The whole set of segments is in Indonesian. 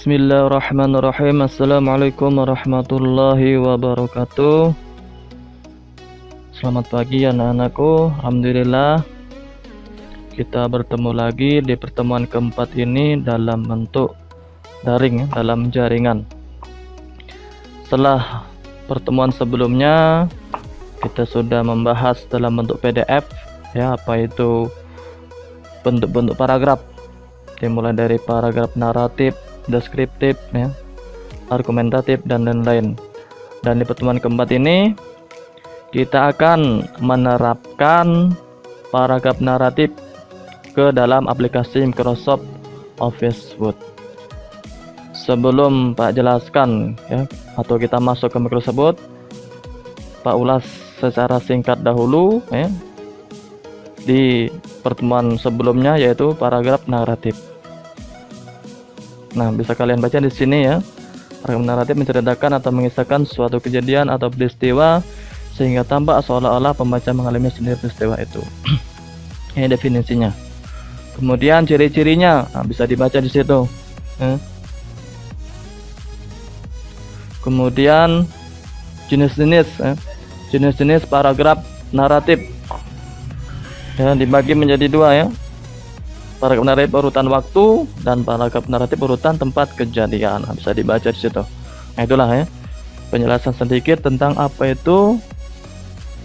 Bismillahirrahmanirrahim. Assalamualaikum warahmatullahi wabarakatuh. Selamat pagi anak-anakku. Alhamdulillah kita bertemu lagi di pertemuan keempat ini dalam bentuk daring, dalam jaringan. Setelah pertemuan sebelumnya kita sudah membahas dalam bentuk PDF, ya, apa itu bentuk-bentuk paragraf, dimulai dari paragraf naratif, deskriptif, ya, argumentatif, dan lain-lain. Dan di pertemuan keempat ini kita akan menerapkan paragraf naratif ke dalam aplikasi Microsoft Office Word. Sebelum Pak jelaskan, ya, atau kita masuk ke Microsoft Word, Pak ulas secara singkat dahulu, ya, di pertemuan sebelumnya, yaitu paragraf naratif. Nah, bisa kalian baca di sini, ya. Paragraf naratif menceritakan atau mengisahkan suatu kejadian atau peristiwa sehingga tampak seolah-olah pembaca mengalami sendiri peristiwa itu. Ini definisinya. Kemudian ciri-cirinya, nah, bisa dibaca di situ. Kemudian jenis-jenis paragraf naratif, ya, dibagi menjadi dua, ya. Paragraf naratif urutan waktu dan paragraf naratif urutan tempat kejadian. Nah, bisa dibaca di situ. Nah, itulah, ya, penjelasan sedikit tentang apa itu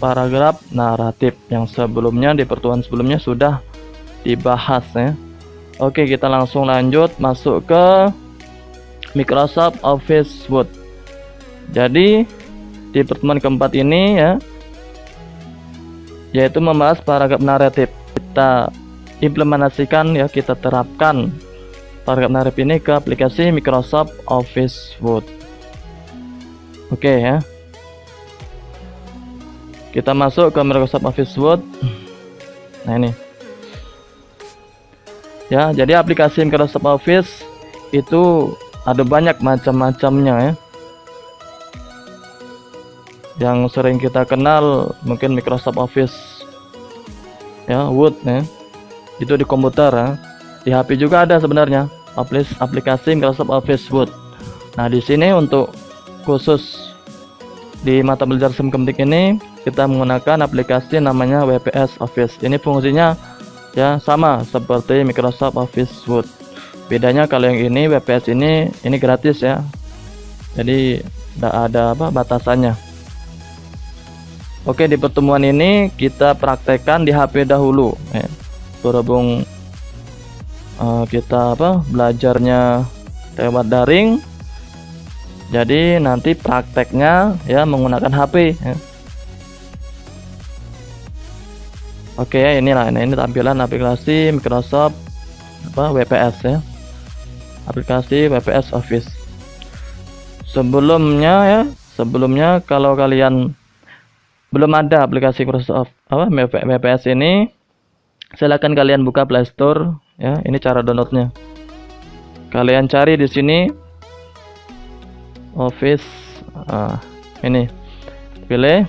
paragraf naratif yang sebelumnya di pertemuan sebelumnya sudah dibahas, ya. Oke, kita langsung lanjut masuk ke Microsoft Office Word. Jadi di pertemuan keempat ini, ya, yaitu membahas paragraf naratif. Kita implementasikan, ya, kita terapkan paragraf naratif ini ke aplikasi Microsoft Office Word. Oke, ya. Kita masuk ke Microsoft Office Word. Nah, ini. Ya, jadi aplikasi Microsoft Office itu ada banyak macam-macamnya, ya. Yang sering kita kenal mungkin Microsoft Office, ya, Word, ya. Itu di komputer, ya. Di HP juga ada sebenarnya aplikasi Microsoft Office Word. Nah, di sini untuk khusus di mata belajar SIM Kementik ini kita menggunakan aplikasi namanya WPS Office. Ini fungsinya, ya, sama seperti Microsoft Office Word. Bedanya kalau yang ini WPS ini gratis, ya. Jadi tidak ada batasannya. Oke, di pertemuan ini kita praktekkan di HP dahulu, ya. Berhubung kita belajarnya lewat daring, jadi nanti prakteknya, ya, menggunakan HP, ya. Oke, inilah ini tampilan aplikasi Microsoft WPS, ya, aplikasi WPS Office. Sebelumnya kalau kalian belum ada aplikasi Microsoft WPS ini, silakan kalian buka Play Store, ya. Ini cara downloadnya. Kalian cari di sini Office, ini pilih,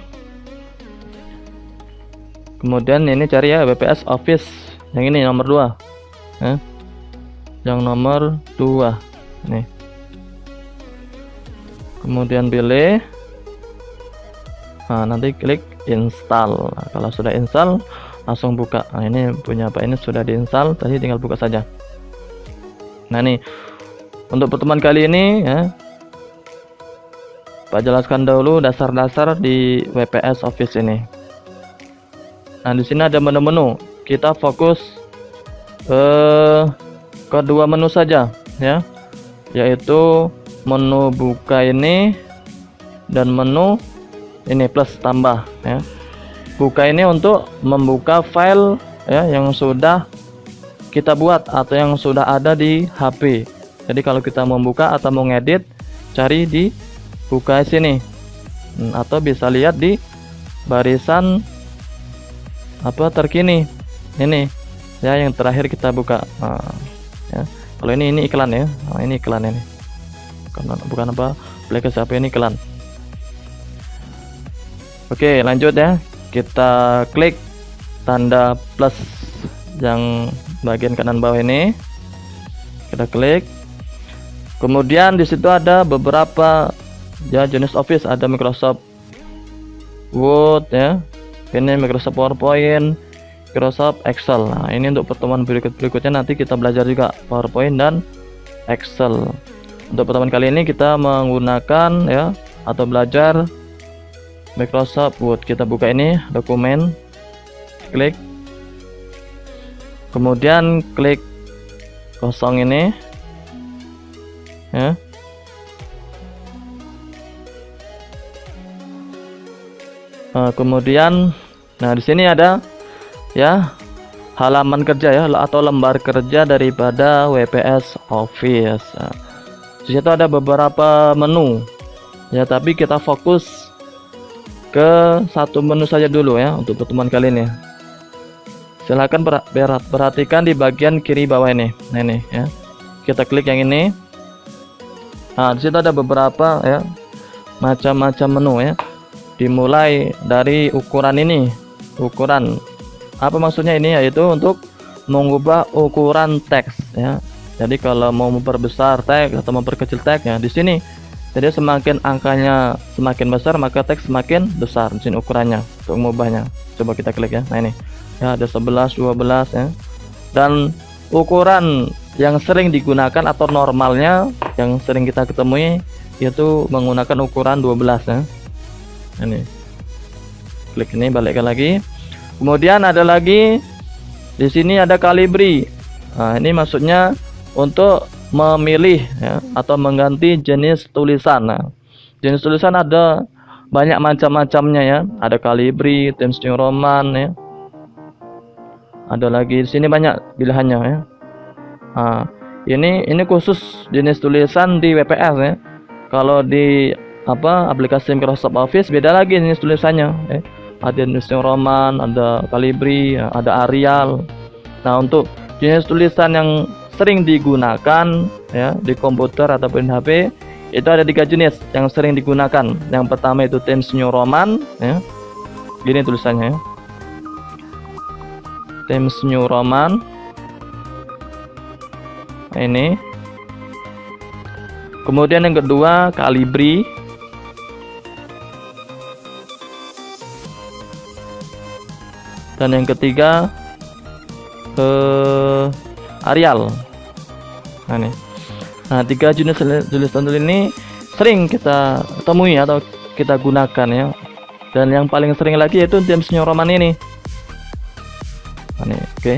kemudian ini cari, ya, WPS Office yang ini nomor 2, ya. Yang nomor 2 nih. Kemudian pilih, nanti klik install. Nah, kalau sudah install langsung buka. Nah, ini punya Pak ini sudah diinstal, tadi tinggal buka saja. Nah, ini untuk pertemuan kali ini, ya, Pak jelaskan dahulu dasar-dasar di WPS Office ini. Nah, di sini ada menu-menu. Kita fokus ke dua menu saja, ya, yaitu menu buka ini dan menu ini plus tambah, ya. Buka ini untuk membuka file, ya, yang sudah kita buat atau yang sudah ada di HP. Jadi kalau kita membuka atau mau ngedit, cari di buka sini, atau bisa lihat di barisan terkini ini, ya, yang terakhir kita buka. Ya. Kalau ini iklan, ya. Ini iklan ini. Bukan aplikasi HP, ini iklan. Oke, lanjut, ya. Kita klik tanda plus yang bagian kanan bawah ini, kita klik. Kemudian di situ ada beberapa ya jenis Office, ada Microsoft Word ya, ini Microsoft PowerPoint, Microsoft Excel. Nah, ini untuk pertemuan berikutnya nanti kita belajar juga PowerPoint dan Excel. Untuk pertemuan kali ini kita menggunakan ya atau belajar Microsoft Word. Kita buka ini dokumen, klik, kemudian klik kosong ini ya. Kemudian di sini ada ya halaman kerja ya atau lembar kerja daripada WPS Office. Di situ ada beberapa menu ya, tapi kita fokus ke satu menu saja dulu ya untuk pertemuan kali ini. Silahkan perhatikan di bagian kiri bawah ini. Nah ini ya, kita klik yang ini. Nah di situ ada beberapa ya macam-macam menu ya, dimulai dari ukuran ini. Ukuran apa maksudnya ini, yaitu untuk mengubah ukuran teks ya. Jadi kalau mau memperbesar teks atau memperkecil teks ya di sini. Jadi semakin angkanya semakin besar maka teks semakin besar di sini ukurannya untuk mengubahnya. Coba kita klik ya. Nah ini ya ada 11, 12 ya. Dan ukuran yang sering digunakan atau normalnya yang sering kita ketemui yaitu menggunakan ukuran 12 ya. Ini klik ini, balikkan lagi. Kemudian ada lagi di sini ada kalibri. Nah ini maksudnya untuk memilih ya, atau mengganti jenis tulisan. Nah jenis tulisan ada banyak macam-macamnya ya, ada kalibri, Times New Roman ya, ada lagi di sini banyak pilihannya ya. Nah ini khusus jenis tulisan di WPS ya. Kalau di aplikasi Microsoft Office beda lagi jenis tulisannya ya. Ada Times New Roman, ada kalibri, ada Arial. Nah untuk jenis tulisan yang sering digunakan ya di komputer ataupun HP itu ada 3 jenis yang sering digunakan. Yang pertama itu Times New Roman ya, gini tulisannya ya. Times New Roman ini. Kemudian yang kedua kalibri. Dan yang ketiga Arial. Nah nih, 3 jenis tulisan ini sering kita temui atau kita gunakan ya. Dan yang paling sering lagi yaitu Times New Roman ini. Nah nih, oke.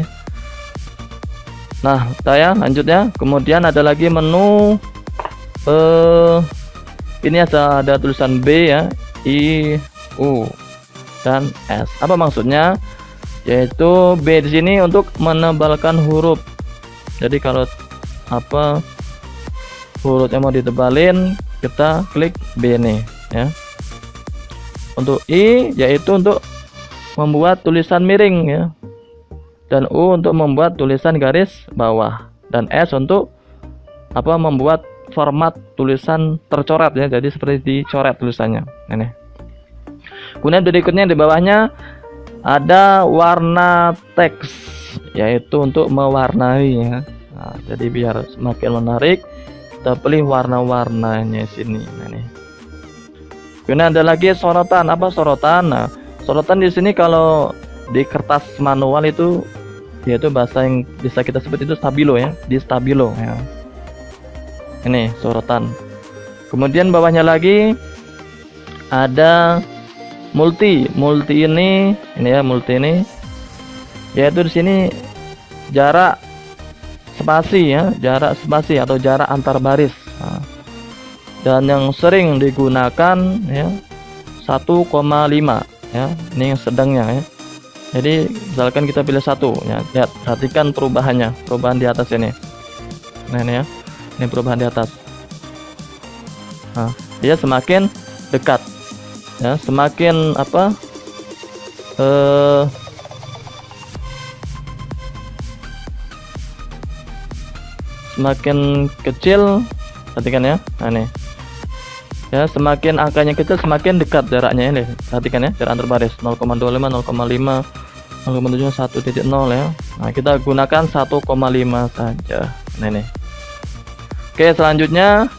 Nah saya lanjut ya. Kemudian ada lagi menu ini ada tulisan B ya, I, U dan S. Apa maksudnya? Yaitu B di sini untuk menebalkan huruf. Jadi kalau huruf yang mau ditebalin kita klik B nih ya. Untuk I yaitu untuk membuat tulisan miring ya. Dan U untuk membuat tulisan garis bawah. Dan S untuk membuat format tulisan tercoret ya. Jadi seperti dicoret tulisannya. Ini. Kemudian berikutnya di bawahnya ada warna teks, yaitu untuk mewarnai ya. Nah, jadi biar semakin menarik kita pilih warna-warnanya sini. Nah, nih. Kemudian ada lagi sorotan. Apa sorotan? Nah, sorotan di sini kalau di kertas manual itu yaitu bahasa yang bisa kita sebut itu stabilo ya, di stabilo ya. Ini sorotan. Kemudian bawahnya lagi ada multi ini ya, multi ini yaitu di sini jarak spasi ya, jarak spasi atau jarak antar baris. Nah, dan yang sering digunakan ya 1,5 ya, ini yang sedangnya ya. Jadi misalkan kita pilih 1 ya, lihat perhatikan perubahan di atas ini. Nah ini ya, ini perubahan di atas. Nah dia semakin dekat ya, semakin semakin kecil, perhatikan ya. Nah nih ya, semakin angkanya kecil semakin dekat jaraknya ini, perhatikan ya, jarak antar baris 0,25, 0,5, 0,7, 1.0 ya. Nah kita gunakan 1,5 saja. Nah ini Oke, selanjutnya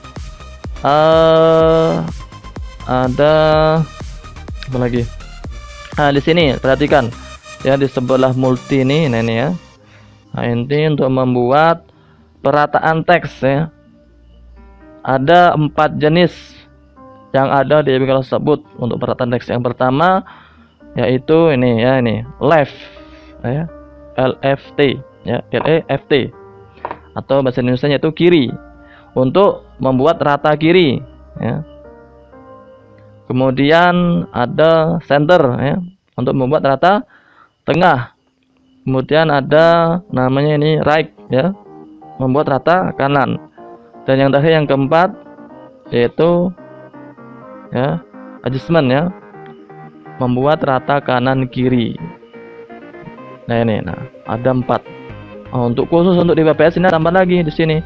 ada apa lagi? Nah, di sini perhatikan ya, di sebelah multi ini, nah ini ya. Nah, ini untuk membuat perataan teks ya. Ada 4 jenis yang ada di Microsoft tersebut untuk perataan teks. Yang pertama yaitu ini ya, ini left ya, LFT ya, LEFT atau bahasa Indonesia itu kiri, untuk membuat rata kiri ya. Kemudian ada center ya, untuk membuat rata tengah. Kemudian ada namanya ini right ya, membuat rata kanan. Dan yang terakhir yang keempat yaitu ya, adjustment ya, membuat rata kanan kiri. Nah ini, nah ada 4. Untuk khusus untuk di WPS ini tambah lagi di sini.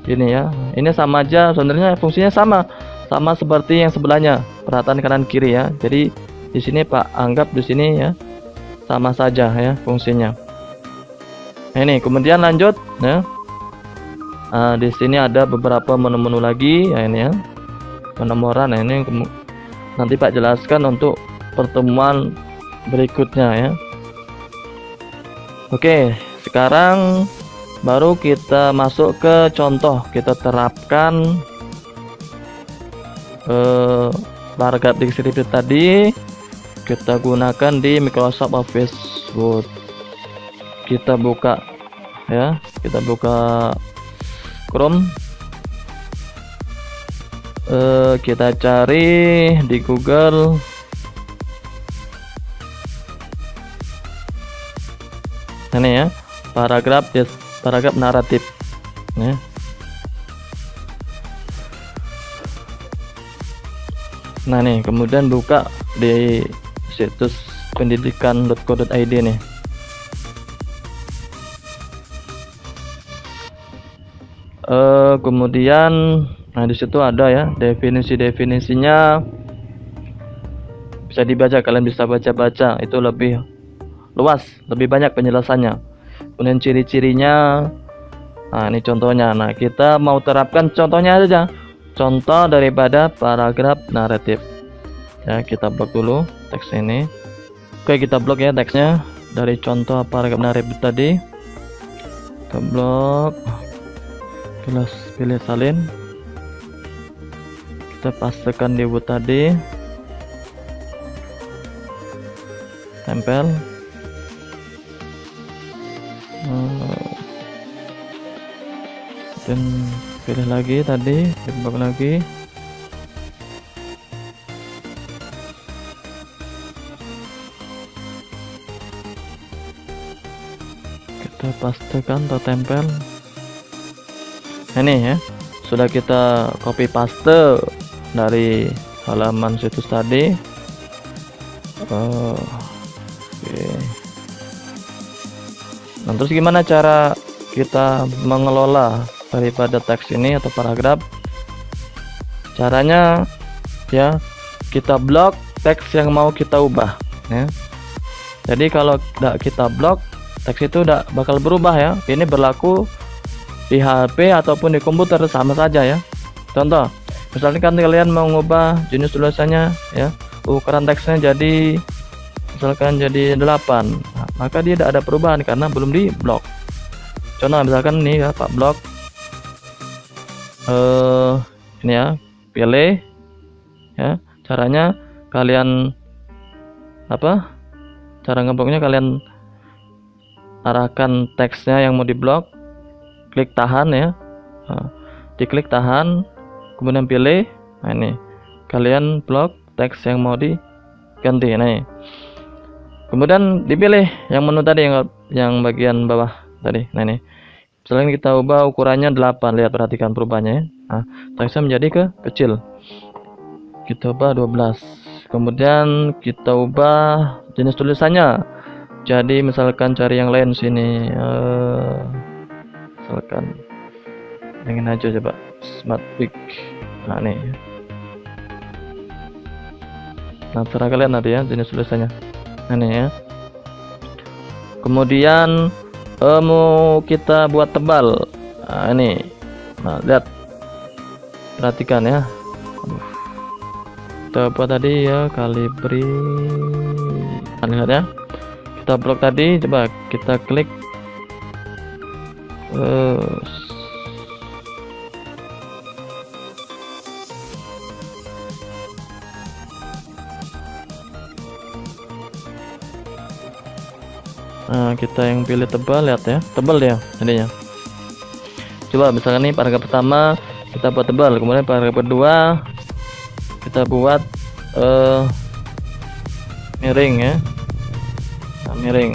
Ini ya, ini sama aja sebenarnya, fungsinya sama seperti yang sebelahnya, perataan kanan kiri ya. Jadi di sini Pak anggap di sini ya sama saja ya fungsinya. Nah, ini kemudian lanjut ya. Di sini ada beberapa menu-menu lagi ya, ini ya, penomoran. Nah, ini nanti Pak jelaskan untuk pertemuan berikutnya ya. Oke, sekarang baru kita masuk ke contoh, kita terapkan paragraf deskriptif tadi, kita gunakan di Microsoft Office Word. Kita buka ya, kita buka Chrome, kita cari di Google ini ya, paragraf naratif ya. Nah nih, kemudian buka di situs pendidikan.co.id nih. Kemudian nah di situ ada ya definisinya, bisa dibaca, kalian bisa baca-baca, itu lebih luas, lebih banyak penjelasannya. Kemudian ciri-cirinya, nah ini contohnya. Nah kita mau terapkan contohnya saja, contoh daripada paragraf naratif ya. Kita blok dulu teks ini. Oke, kita blok ya teksnya dari contoh paragraf naratif tadi. Kita blok, kita pilih salin, kita pastekan di Word tadi, tempel. Dan pilih lagi tadi, blok lagi, kita pastekan atau tempel. Ini ya, sudah kita copy paste dari halaman situs tadi. Oke. Nah, terus gimana cara kita mengelola daripada teks ini atau paragraf? Caranya ya, kita blok teks yang mau kita ubah ya. Jadi kalau tidak kita blok, teks itu tidak bakal berubah ya. Ini berlaku di HP ataupun di komputer, sama saja ya. Contoh, misalnya kan kalian mau mengubah jenis tulisannya ya, ukuran teksnya jadi misalkan jadi 8, nah, maka dia tidak ada perubahan karena belum di blok. Contoh misalkan nih ya, Pak blok ini ya, pilih ya. Caranya kalian apa, cara ngebloknya kalian arahkan teksnya yang mau diblok, klik tahan ya. Nah, diklik tahan, kemudian pilih. Nah ini kalian blok teks yang mau diganti. Nah ini. Kemudian dipilih yang menu tadi, yang bagian bawah tadi. Nah ini, misalnya kita ubah ukurannya 8, lihat, perhatikan perubahannya ya. Nah, teksnya menjadi kecil. Kita ubah 12. Kemudian kita ubah jenis tulisannya. Jadi misalkan cari yang lain sini, misalkan ingin aja coba Smart Week. Nah nih, nah terserah kalian nanti ya jenis tulisannya. Nah nih ya. Kemudian mau kita buat tebal. Nah ini, nah lihat perhatikan ya. Aduh. Kita buat tadi ya, Calibri. Lihat ya, kita blok tadi, coba kita klik nah, kita yang pilih tebal, lihat ya, tebal ya tadinya. Coba misalkan nih paragraf pertama kita buat tebal, kemudian paragraf kedua kita buat miring ya. Nah, miring.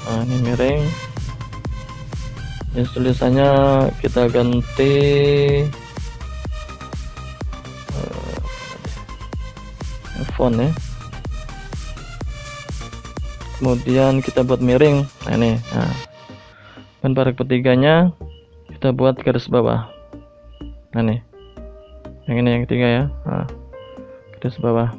Nah, ini miring. Ini tulisannya kita ganti font ya. Kemudian kita buat miring. Nah, ini. Nah. Dan paragraf ketiganya kita buat garis bawah. Nah, nih. Yang ini yang ketiga ya. Nah, garis bawah.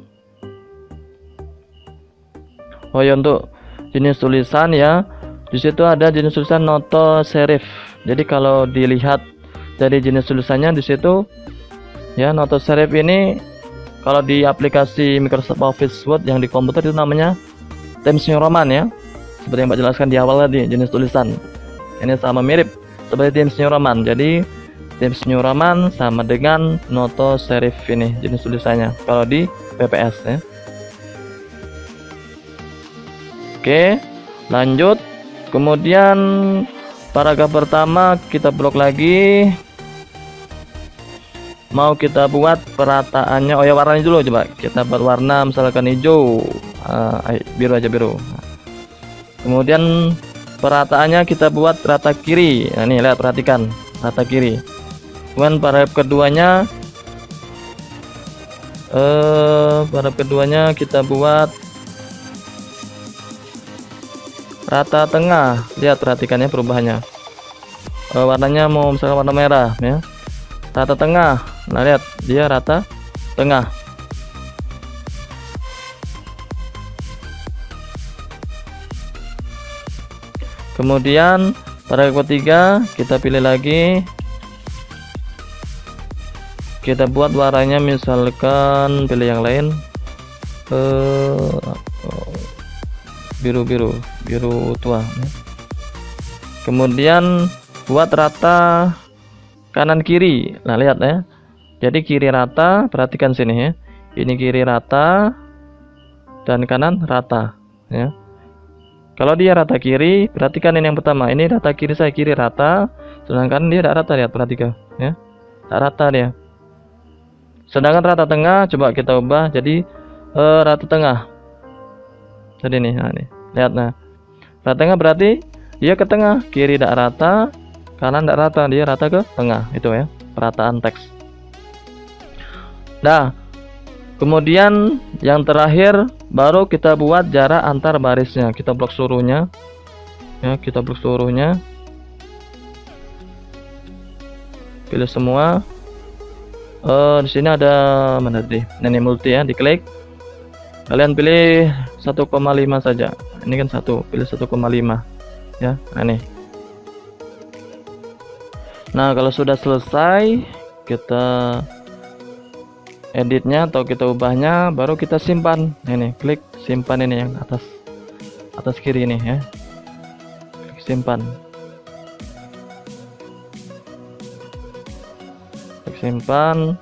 Oh ya, untuk jenis tulisan ya, di situ ada jenis tulisan noto serif. Jadi kalau dilihat dari jenis tulisannya di situ ya, noto serif ini kalau di aplikasi Microsoft Office Word yang di komputer itu namanya Times New Roman ya. Seperti yang Pak jelaskan di awal tadi, jenis tulisan. Ini sama mirip seperti Times New Roman. Jadi Times New Roman sama dengan noto serif ini jenis tulisannya kalau di PPS ya. Oke, lanjut. Kemudian paragraf pertama kita blok lagi. Mau kita buat perataannya. Oh ya, warnanya dulu coba. Kita buat warna misalkan hijau, biru aja, biru. Kemudian perataannya kita buat rata kiri. Nah, ini lihat, perhatikan rata kiri. Kemudian paragraf keduanya kita buat rata tengah. Lihat, perhatikan ya perubahannya. Warnanya mau misalkan warna merah ya. Rata tengah. Nah, lihat dia rata tengah. Kemudian paragraf ketiga kita pilih lagi, kita buat warnanya misalkan pilih yang lain, biru tua ya. Kemudian buat rata kanan kiri. Nah, lihat ya, jadi kiri rata, perhatikan sini ya, ini kiri rata dan kanan rata ya. Kalau dia rata kiri, perhatikan ini yang pertama, ini rata kiri, saya kiri rata, sedangkan dia tidak rata, lihat, perhatikan ya, tak rata dia. Sedangkan rata tengah coba kita ubah jadi rata tengah. Jadi nih, nah, nih lihat, nah rata tengah berarti dia ke tengah, kiri tidak rata, kanan tidak rata, dia rata ke tengah. Itu ya perataan teks. Nah, kemudian yang terakhir baru kita buat jarak antar barisnya. Kita blok seluruhnya ya, kita blok seluruhnya, pilih semua. Di sini ada mana tadi, ini multi ya, diklik, kalian pilih 1,5 saja. Ini kan 1, pilih 1,5 ya. Nah, nih. Nah, kalau sudah selesai, kita editnya atau kita ubahnya, baru kita simpan. Ini klik simpan, ini yang atas kiri ini ya, klik simpan, klik simpan.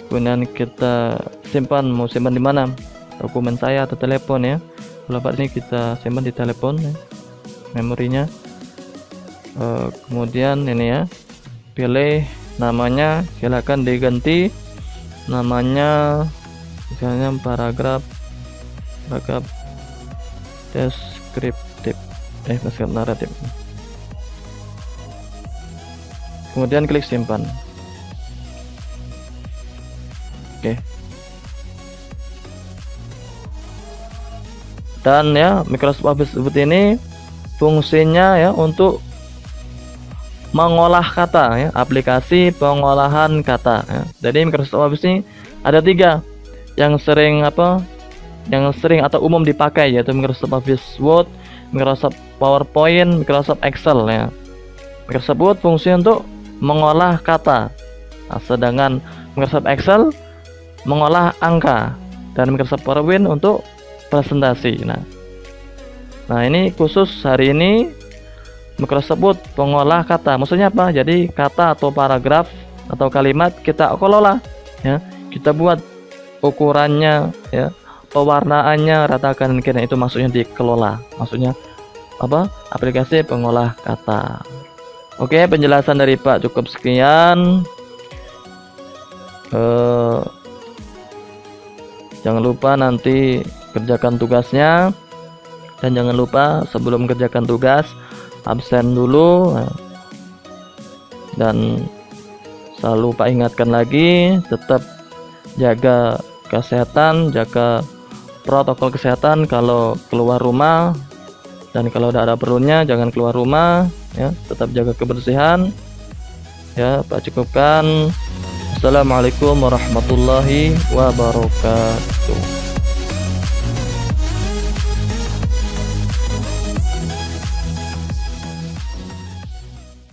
Kemudian kita simpan, mau simpan di mana, dokumen saya atau telepon ya. Kalau Pak ini kita simpan di telepon ya, memorinya. Kemudian ini ya, pilih namanya, silakan diganti namanya, misalnya paragraf deskriptif, paragraf naratif. Kemudian klik simpan. Oke. Dan ya, Microsoft Office Word ini fungsinya ya untuk mengolah kata ya, aplikasi pengolahan kata ya. Jadi Microsoft Office ini ada 3 yang sering yang sering atau umum dipakai, yaitu Microsoft Office Word, Microsoft PowerPoint, Microsoft Excel ya. Microsoft Word fungsi untuk mengolah kata, nah, sedangkan Microsoft Excel mengolah angka, dan Microsoft PowerPoint untuk presentasi. Nah ini khusus hari ini Microsoft Word pengolah kata. Maksudnya apa? Jadi kata atau paragraf atau kalimat kita kelola ya, kita buat ukurannya ya, pewarnaannya ratakan, kira itu maksudnya dikelola. Maksudnya apa? Aplikasi pengolah kata. Oke, penjelasan dari Pak cukup sekian. Jangan lupa nanti kerjakan tugasnya, dan jangan lupa sebelum kerjakan tugas absen dulu, dan selalu Pak ingatkan lagi tetap jaga kesehatan, jaga protokol kesehatan kalau keluar rumah, dan kalau tidak ada perlunya jangan keluar rumah ya, tetap jaga kebersihan ya. Pak cukupkan. Assalamualaikum warahmatullahi wabarakatuh.